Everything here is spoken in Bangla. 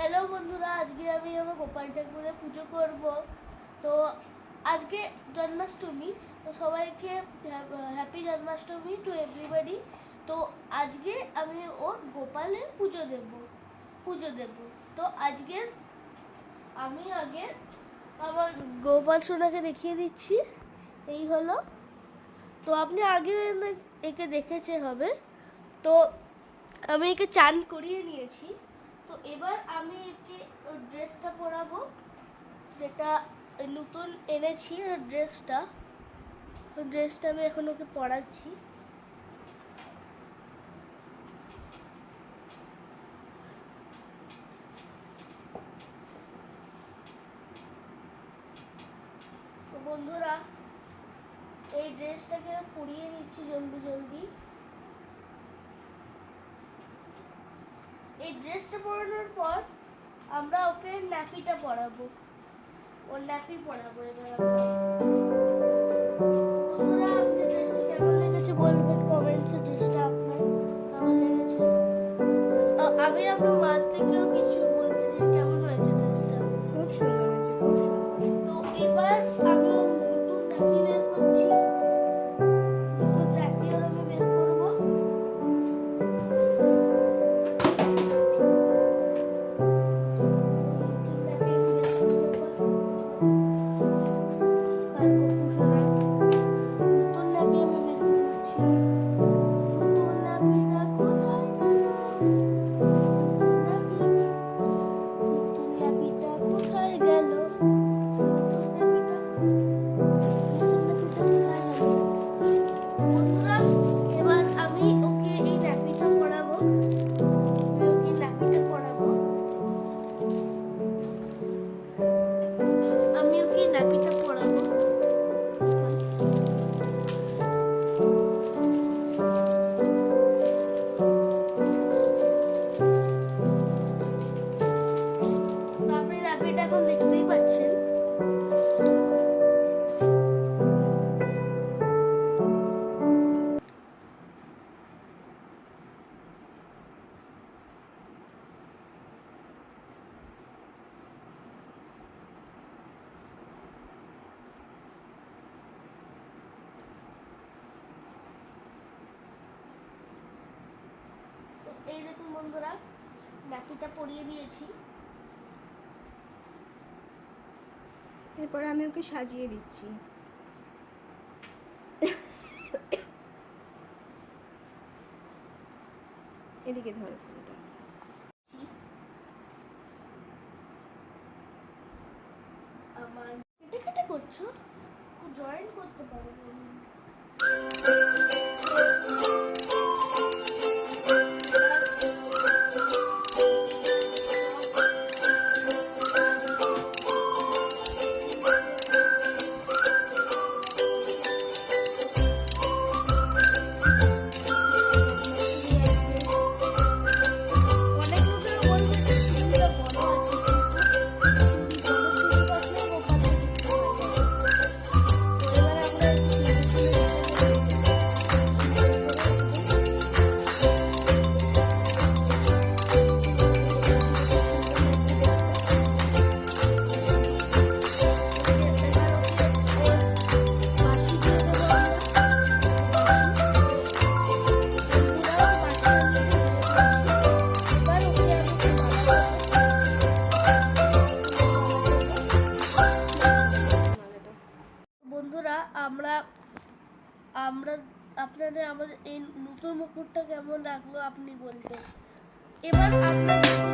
হ্যালো বন্ধুরা, আজকে আমি আমার গোপাল ঠাকুরের পুজো করব। তো আজকে জন্মাষ্টমী, তো সবাইকে হ্যাপি জন্মাষ্টমী টু এভরিবডি। তো আজকে আমি ওর গোপালের পুজো দেব। তো আজকে আমি আগে আমার গোপাল সোনাকে দেখিয়ে দিচ্ছি। এই হলো। তো আপনি আগে একে দেখেছে হবে। তো আমি একে চান করিয়ে নিয়েছি। তো এবার আমি একে ড্রেসটা পরাবো, যেটা নতুন এনেছি। ড্রেসটা আমি এখন ওকে পরাচ্ছি। তো বন্ধুরা, এই ড্রেসটাকে আমি পরিয়ে নিচ্ছি জলদি। এই ড্রেসটা পরানোর পর আমরা ওকে ন্যাপিটা পরাবো। ওর ন্যাপি পরাবো এবার আমরা। বন্ধুরা, আপনি ড্রেসটা কেমন লেগেছে বলবেন কমেন্টসে। ড্রেসটা আপনার কেমন লেগেছে? আমি আপনার মা থেকেও কিছু বলতে চাই, কেমন হয়েছে ড্রেসটা? খুব সুন্দর হয়েছে, খুব সুন্দর। তো এবার আমি নতুন ন্যাপি বের করছি। নতুন ন্যাপি আমি বের করবো। এখন দেখতেই পাচ্ছেন। তো এই দেখুন বন্ধুরা, নাকিটা পরিয়ে দিয়েছি। এরপরে আমি ওকে সাজিয়ে দিচ্ছি। এদিকে ধরো ফুলটা। আমার কেটে কেটে করছো, জয়েন করতে পারো। বন্ধুরা, আমরা আপনাদের আমাদের এই নতুন মুকুটটা কেমন লাগলো আপনি বলবেন। এবার আপনার